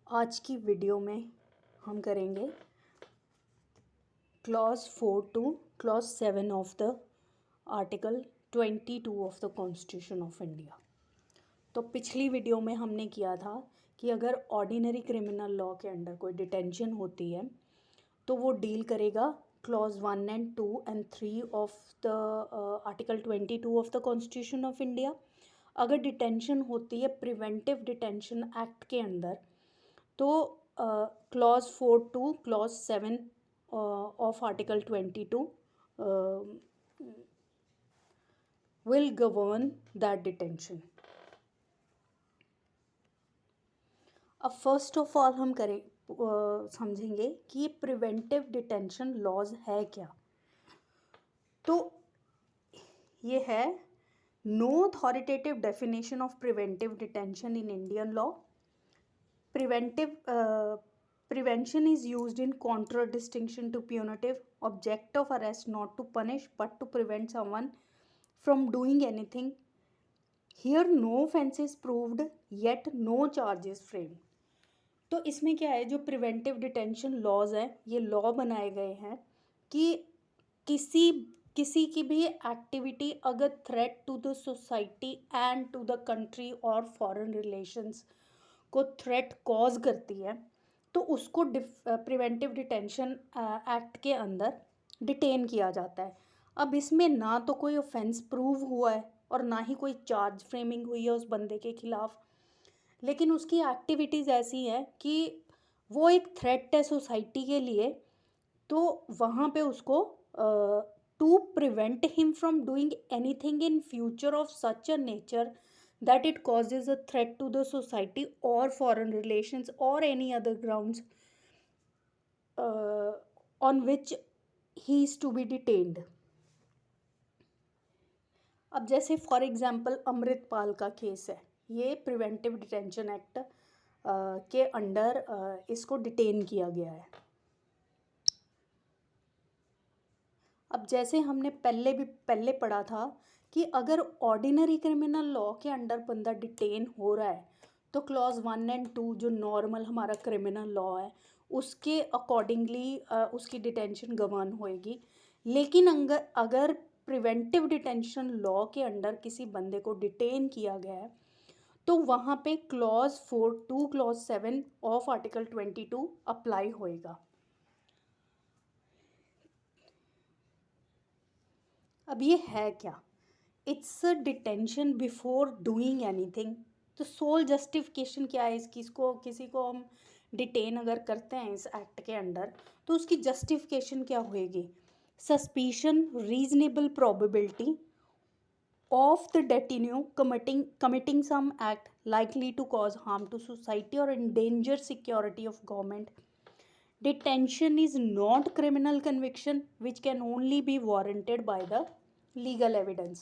आज की वीडियो में हम करेंगे clause 4 two clause 7 of the article 22 of the constitution of India. तो पिछली वीडियो में हमने किया था कि अगर ऑर्डिनरी क्रिमिनल लॉ के अंडर कोई डिटेंशन होती है तो वो डील करेगा clause 1 and 2 and 3 of the article 22 of the constitution of India. अगर डिटेंशन होती है प्रिवेंटिव डिटेंशन एक्ट के अंदर तो clause 4 two clause 7 of article 22 will govern that detention। अब फर्स्ट ऑफ ऑल हम समझेंगे कि ये प्रिवेंटिव डिटेंशन लॉज है क्या। तो ये है no authoritative definition of preventive detention in Indian law. Prevention is used in contradistinction to punitive. Object of arrest not to punish but to prevent someone from doing anything. Here no offense is proved yet no charge is framed। तो इसमें क्या है, जो preventive detention laws है ये law बनाए गए हैं कि किसी की भी एक्टिविटी अगर threat to the society and to the country और फॉरेन रिलेशंस को थ्रेट कॉज करती है तो उसको प्रिवेंटिव डिटेंशन एक्ट के अंदर डिटेन किया जाता है। अब इसमें ना तो कोई ऑफेंस प्रूव हुआ है और ना ही कोई चार्ज फ्रेमिंग हुई है उस बंदे के खिलाफ, लेकिन उसकी एक्टिविटीज़ ऐसी हैं कि वो एक थ्रेट है सोसाइटी के लिए, तो वहाँ पे उसको to prevent him from doing anything in future of such a nature that it causes a threat to the society or foreign relations or any other grounds on which he is to be detained। अब जैसे for example Amritpal का case है, ये preventive detention act के under इसको detain किया गया है। अब जैसे हमने पहले पढ़ा था कि अगर ऑर्डिनरी क्रिमिनल लॉ के अंडर बंदा डिटेन हो रहा है तो क्लॉज 1 एंड 2 जो नॉर्मल हमारा क्रिमिनल लॉ है उसके अकॉर्डिंगली उसकी डिटेंशन गवर्न होएगी। लेकिन अगर प्रिवेंटिव डिटेंशन लॉ के अंडर किसी बंदे को डिटेन किया गया है तो वहाँ पे clause 4 two clause 7 of article 22 apply होएगा। अब ये है क्या, it's a detention before doing anything. तो सोल जस्टिफिकेशन क्या है इसकी, इसको किसी को हम डिटेन अगर करते हैं इस एक्ट के अंडर तो उसकी जस्टिफिकेशन क्या होएगी, suspicion reasonable probability of the detenu committing some act likely to cause harm to society और endanger security of government. Detention is not criminal conviction which can only be warranted by the legal evidence।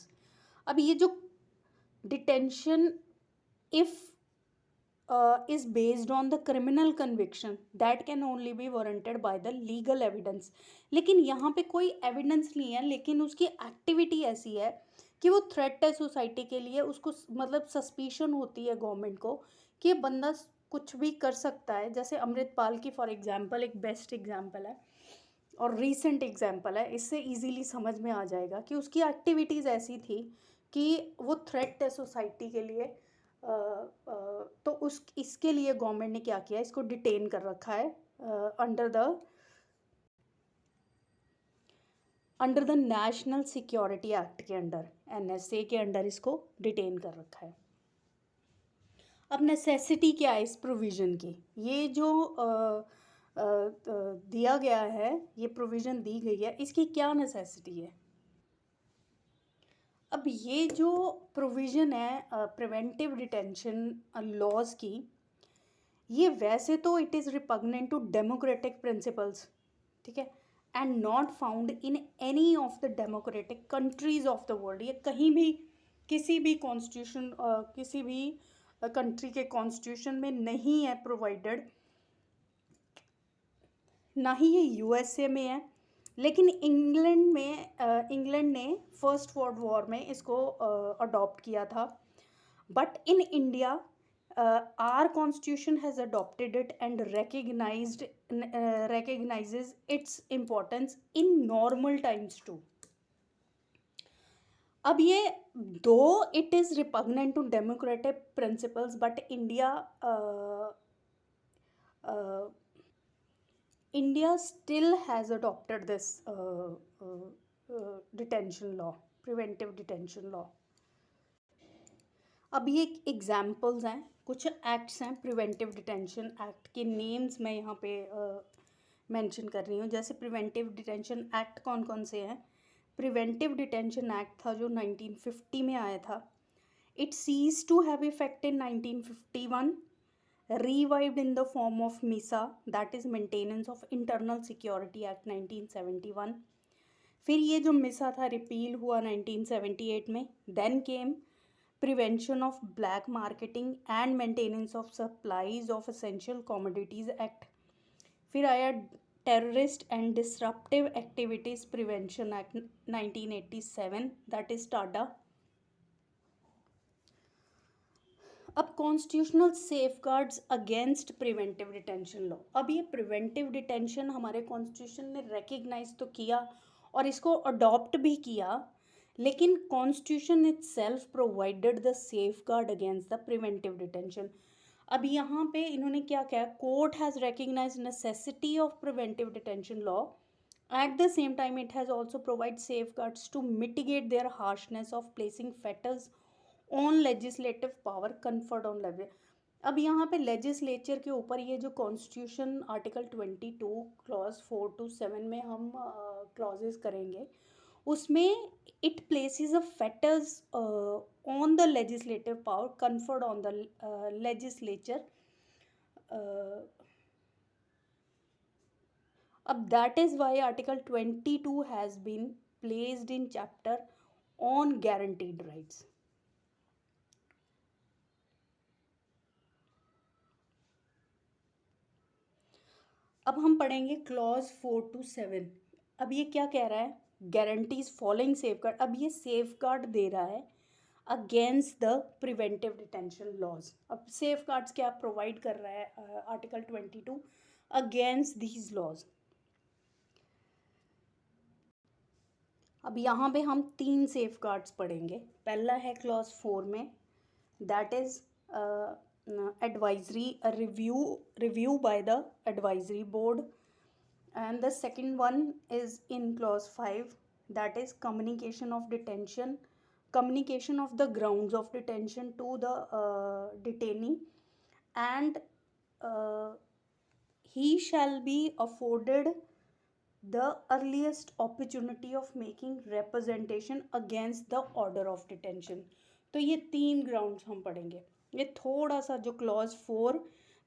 अब ये जो detention if is based on the criminal conviction that can only be warranted by the legal evidence। लेकिन यहाँ पे कोई evidence नहीं है, लेकिन उसकी एक्टिविटी ऐसी है कि वो थ्रेट है सोसाइटी के लिए, उसको मतलब सस्पिशन होती है गवर्नमेंट को कि बंदा कुछ भी कर सकता है। जैसे अमृतपाल की फॉर एग्जांपल एक बेस्ट एग्जांपल है और रीसेंट एग्जांपल है, इससे इजीली समझ में आ जाएगा कि उसकी एक्टिविटीज़ ऐसी थी कि वो थ्रेट है सोसाइटी के लिए। तो इसके लिए गवर्नमेंट ने क्या किया, इसको डिटेन कर रखा है under the national security act के अंडर, NSA के अंडर इसको डिटेन कर रखा है। अब नेसेसिटी क्या है इस प्रोविज़न की, ये जो दिया गया है, ये प्रोविज़न दी गई है, इसकी क्या नेसेसिटी है। अब ये जो प्रोविज़न है प्रिवेंटिव डिटेंशन लॉज की, ये वैसे तो it is repugnant to democratic principles, ठीक है, and not found in any of the democratic countries of the world. ये कहीं भी किसी भी कॉन्स्टिट्यूशन किसी भी कंट्री के कॉन्स्टिट्यूशन में नहीं है प्रोवाइडेड, ना ही ये USA में है। लेकिन इंग्लैंड ने फर्स्ट वर्ल्ड वॉर में इसको अडॉप्ट किया था। But in India our constitution has adopted it and recognizes its importance in normal times too. अब ये दो it is repugnant to democratic principles, but India still has adopted this detention law, preventive detention law. अब ये examples हैं, कुछ acts हैं preventive detention act के names मैं यहाँ पे मेंशन कर रही हूँ. जैसे प्रिवेंटिव डिटेंशन एक्ट कौन कौन से हैं. प्रिवेंटिव डिटेंशन एक्ट था जो 1950 में आया था. It ceased to have effect in 1951, revived in the form of MISA, that is Maintenance of Internal Security Act 1971. फिर ये जो मिसा था रिपील हुआ 1978 में. Then came prevention of black marketing and maintenance of supplies of essential commodities act. फिर आया terrorist and disruptive activities prevention act 1987, that is TADA. अब constitutional safeguards against preventive detention law. अब ये प्रिवेंटिव डिटेंशन हमारे constitution ने recognize तो किया और इसको अडॉप्ट भी किया, लेकिन constitution itself provided the safeguard against the preventive detention. अब यहाँ पे इन्होंने क्या किया, court has recognise necessity of preventive detention law. At the same time it has also provide safeguards to mitigate their harshness of placing fetters on legislative power conferred on level. अब यहाँ पे legislature के ऊपर ये जो constitution article 22 clause 4 to 7 में हम clauses करेंगे, उसमें it places a fetters on the legislative power conferred on the legislature. अब that is why article 22 has been placed in chapter on guaranteed rights. अब हम पढ़ेंगे क्लॉज 4 to 7. अब ये क्या कह रहा है, गारंटीज फॉलोइंग सेफगार्ड. अब ये सेफगार्ड दे रहा है against the preventive detention laws. अब सेफगार्ड्स क्या प्रोवाइड कर रहा है आर्टिकल 22 अगेंस्ट दीज लॉज. अब यहाँ पे हम 3 सेफगार्ड्स पढ़ेंगे. पहला है क्लॉज 4 में, that is advisory review by the advisory board, and the second one is in clause 5, that is communication of the grounds of detention to the detainee, and he shall be afforded the earliest opportunity of making representation against the order of detention. तो ये 3 grounds हम पढ़ेंगे. ये थोड़ा सा जो clause 4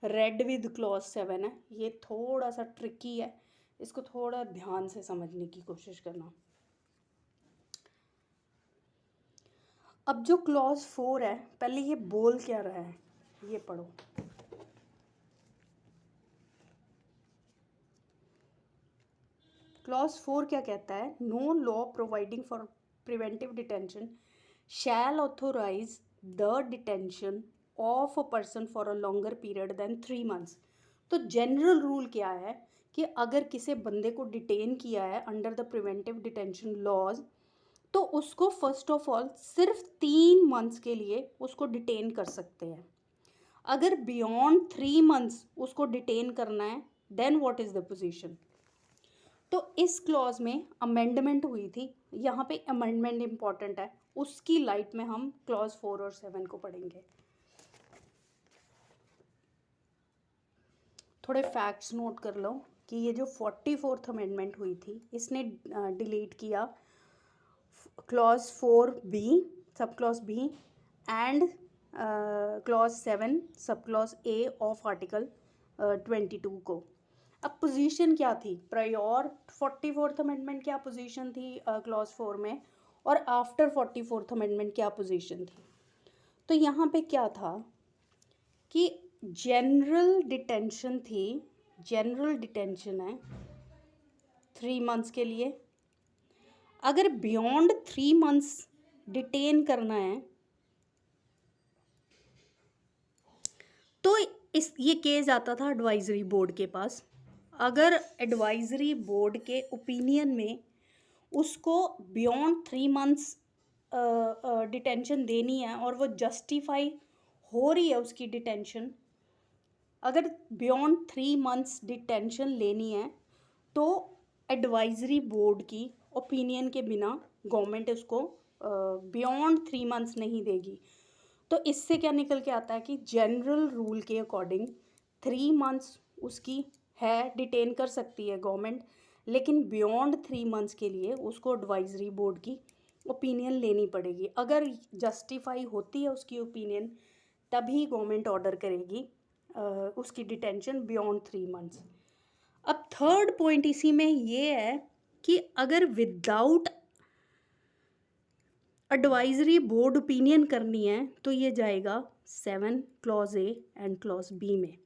read with clause 7 है, ये थोड़ा सा ट्रिकी है, इसको थोड़ा ध्यान से समझने की कोशिश करना. अब जो क्लॉज 4 है, पहले ये बोल क्या रहा है, ये पढ़ो. क्लॉज 4 क्या कहता है, no law providing for preventive detention shall authorize the detention of a person for a longer period than 3 months. तो जनरल रूल क्या है कि अगर किसी बंदे को डिटेन किया है under the preventive detention laws, तो उसको फर्स्ट ऑफ ऑल सिर्फ 3 मंथ्स के लिए उसको डिटेन कर सकते हैं. अगर बियॉन्ड 3 मंथ्स उसको डिटेन करना है, then what is the position. तो इस क्लॉज में अमेंडमेंट हुई थी, यहाँ पे अमेंडमेंट इम्पॉर्टेंट है, उसकी लाइट में हम क्लॉज 4 और 7 को पढ़ेंगे. थोड़े फैक्ट्स नोट कर लो कि ये जो 44th अमेंडमेंट हुई थी, इसने डिलीट किया clause 4B sub clause B and clause 7 sub clause A of article 22 को. अब पोजीशन क्या थी, प्रायोर 44th अमेंडमेंट क्या पोजीशन थी क्लॉज 4 में, और आफ्टर 44th अमेंडमेंट क्या पोजीशन थी. तो यहाँ पे क्या था कि जनरल डिटेंशन थी, जनरल डिटेंशन है 3 मंथ्स के लिए. अगर बियॉन्ड 3 मंथ्स डिटेन करना है तो इस ये केस आता था एडवाइजरी बोर्ड के पास। अगर एडवाइजरी बोर्ड के ओपिनियन में उसको बियॉन्ड 3 मंथ्स डिटेंशन देनी है और वो जस्टिफाई हो रही है उसकी डिटेंशन, अगर बियॉन्ड 3 मंथ्स डिटेंशन लेनी है तो एडवाइजरी बोर्ड की ओपिनियन के बिना गवर्नमेंट उसको बियॉन्ड 3 मंथ्स नहीं देगी। तो इससे क्या निकल के आता है कि जनरल रूल के अकॉर्डिंग 3 मंथ्स उसकी है, डिटेन कर सकती है गवर्नमेंट, लेकिन बियॉन्ड 3 मंथ्स के लिए उसको एडवाइजरी बोर्ड की ओपिनियन लेनी पड़ेगी। अगर जस्टिफाई होती है उसकी ओपिनियन तभी गवर्नमेंट ऑर्डर करेगी उसकी डिटेंशन बियॉन्ड 3 मंथ्स। अब थर्ड पॉइंट इसी में ये है कि अगर विदाउट एडवाइजरी बोर्ड ओपिनियन करनी है तो ये जाएगा 7 clause A and clause B में।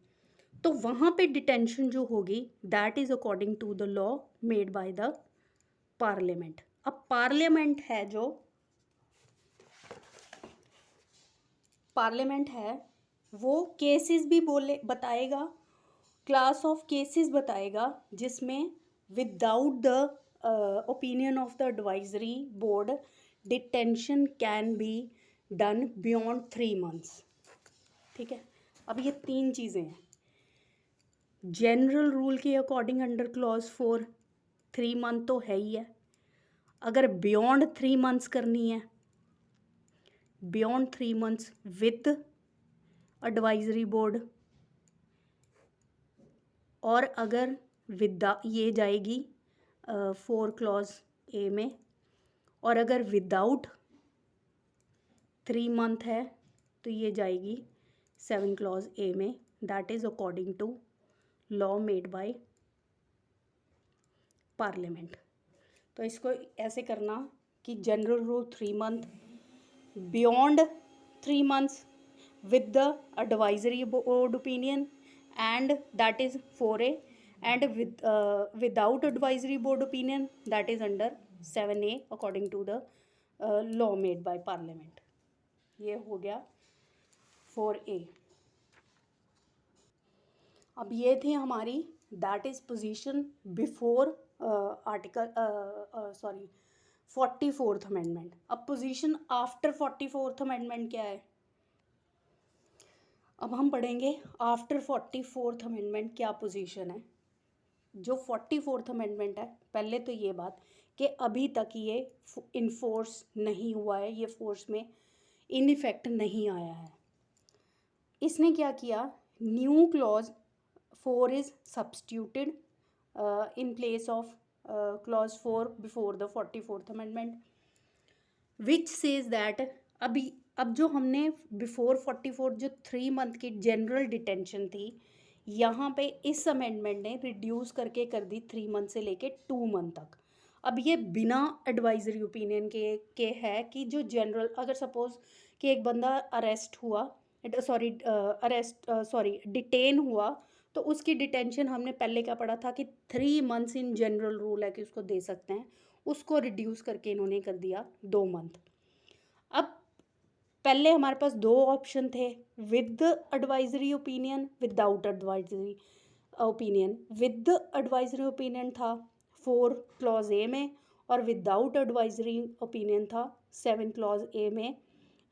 तो वहाँ पे डिटेंशन जो होगी that is according to the law made by the parliament. अब पार्लियामेंट है जो पार्लियामेंट है वो केसेस भी बोले बताएगा, क्लास ऑफ केसेस बताएगा जिसमें without the opinion of the advisory board detention can be done beyond 3 months. ठीक है, अब ये 3 चीज़ें हैं। जनरल रूल के अकॉर्डिंग अंडर क्लॉज 4 3 मंथ तो है ही है। अगर बियॉन्ड 3 मंथ्स करनी है, beyond 3 months with advisory board, और अगर विदा ये जाएगी 4 क्लॉज ए में, और अगर विदाउट 3 मंथ है तो ये जाएगी 7 क्लॉज ए में। That is according to law made by parliament. तो इसको ऐसे करना कि general rule 3 month, beyond 3 months with the advisory board opinion, and that is 4A, and without advisory board opinion that is under 7A according to the law made by parliament। ये हो गया 4A। अब ये थी हमारी that is position before article 44th amendment. अब position after 44th amendment क्या है, अब हम पढ़ेंगे आफ्टर 44th अमेंडमेंट क्या पोजीशन है। जो 44th अमेंडमेंट है, पहले तो ये बात कि अभी तक ये इन्फोर्स नहीं हुआ है, ये फोर्स में इन इफेक्ट नहीं आया है। इसने क्या किया, new clause 4 is substituted in place of clause 4 before the 44th amendment which says that अभी अब जो हमने बिफोर 44 जो 3 मंथ की जनरल डिटेंशन थी, यहाँ पे इस अमेंडमेंट ने रिड्यूस करके कर दी 3 मंथ से लेके 2 मंथ तक। अब ये बिना एडवाइजरी ओपिनियन के है कि जो जनरल, अगर सपोज कि एक बंदा अरेस्ट हुआ, डिटेन हुआ, तो उसकी डिटेंशन हमने पहले क्या पढ़ा था कि 3 मंथ्स इन जनरल रूल है कि उसको दे सकते हैं, उसको रिड्यूस करके इन्होंने कर दिया 2 मंथ। अब पहले हमारे पास 2 ऑप्शन थे, with advisory opinion, without advisory opinion. With advisory opinion था 4 क्लॉज ए में, और विदाउट एडवाइजरी ओपिनियन था 7 क्लॉज ए में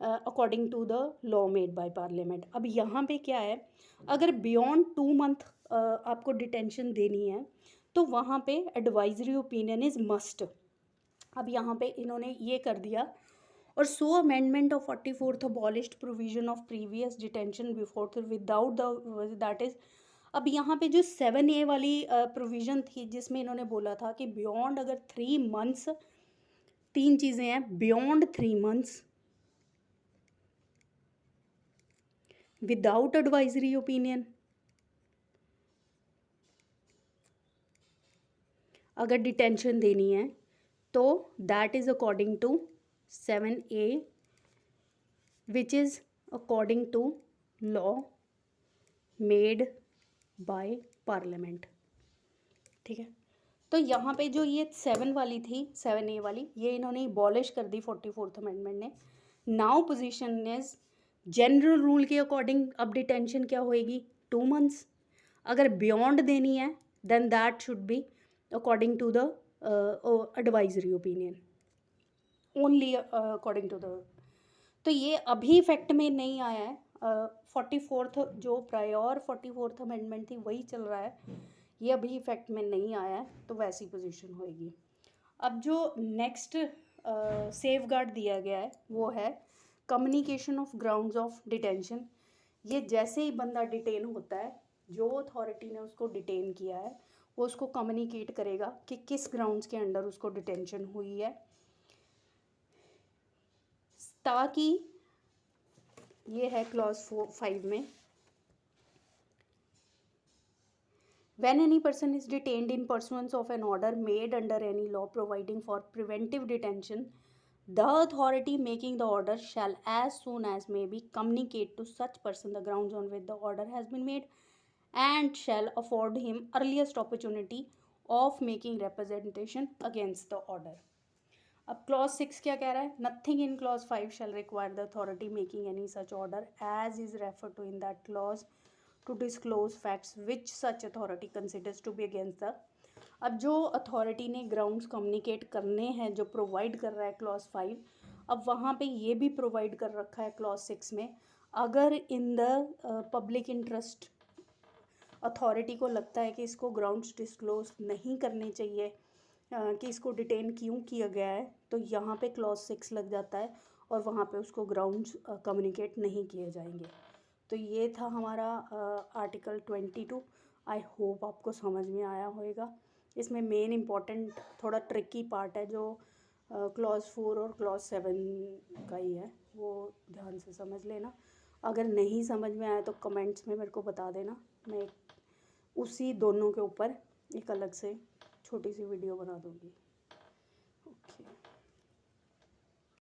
according to the law made by parliament. अब यहाँ पे क्या है, अगर बियॉन्ड 2 मंथ आपको डिटेंशन देनी है तो वहाँ पे एडवाइजरी ओपिनियन इज़ मस्ट। अब यहाँ पे इन्होंने ये कर दिया, और so amendment of 44th abolished provision of previous detention before without the that is. अब यहाँ पे जो 7A वाली प्रोविज़न थी जिसमें इन्होंने बोला था कि बियॉन्ड अगर 3 मंथ्स, 3 चीज़ें हैं, beyond 3 months without advisory opinion, अगर डिटेंशन देनी है तो that is according to 7A which is according to law made by parliament. ठीक है, तो यहाँ पे जो ये 7 वाली थी, 7A वाली, ये इन्होंने अबॉलिश कर दी 44th अमेंडमेंट ने। Now position is general rule के अकॉर्डिंग अब डिटेंशन क्या होएगी, 2 मंथ्स। अगर बियॉन्ड देनी है then that should be according to the advisory opinion, only according to the. तो ये अभी इफेक्ट में नहीं आया है, 44th जो प्रायर 44th अमेंडमेंट थी वही चल रहा है, ये अभी इफेक्ट में नहीं आया है, तो वैसी पोजीशन होएगी। अब जो नेक्स्ट सेफ गार्ड दिया गया है वो है communication of grounds of detention. ये जैसे ही बंदा डिटेन होता है, जो अथॉरिटी ने उसको डिटेन किया है वो उसको कम्युनिकेट करेगा कि किस ग्राउंड्स के अंडर उसको डिटेंशन हुई है, ताकि ये है क्लॉज 5 में, when any person is detained in pursuance of an order made under any law providing for preventive detention, the authority making the order shall as soon as may be communicate to such person the grounds on which the order has been made and shall afford him earliest opportunity of making representation against the order. अब clause 6 क्या कह रहा है, nothing in clause 5 shall require the authority making any such order as is refer to in that clause to disclose facts which such authority considers to be against the. अब जो authority ने grounds communicate करने हैं जो provide कर रहा है clause 5, अब वहाँ पे ये भी प्रोवाइड कर रखा है क्लॉज 6 में, अगर in the public interest authority को लगता है कि इसको ग्राउंड्स डिस्क्लोज नहीं करने चाहिए, कि इसको डिटेन क्यों किया गया है, तो यहाँ पे क्लॉज 6 लग जाता है और वहाँ पे उसको ग्राउंड्स कम्युनिकेट नहीं किए जाएंगे। तो ये था हमारा आर्टिकल 22। आई होप आपको समझ में आया होगा। इसमें मेन इम्पॉर्टेंट थोड़ा ट्रिकी पार्ट है जो क्लॉज 4 और क्लॉज 7 का ही है, वो ध्यान से समझ लेना। अगर नहीं समझ में आया तो कमेंट्स में मेरे को बता देना, मैं उसी दोनों के ऊपर एक अलग से छोटी सी वीडियो बना दूँगी।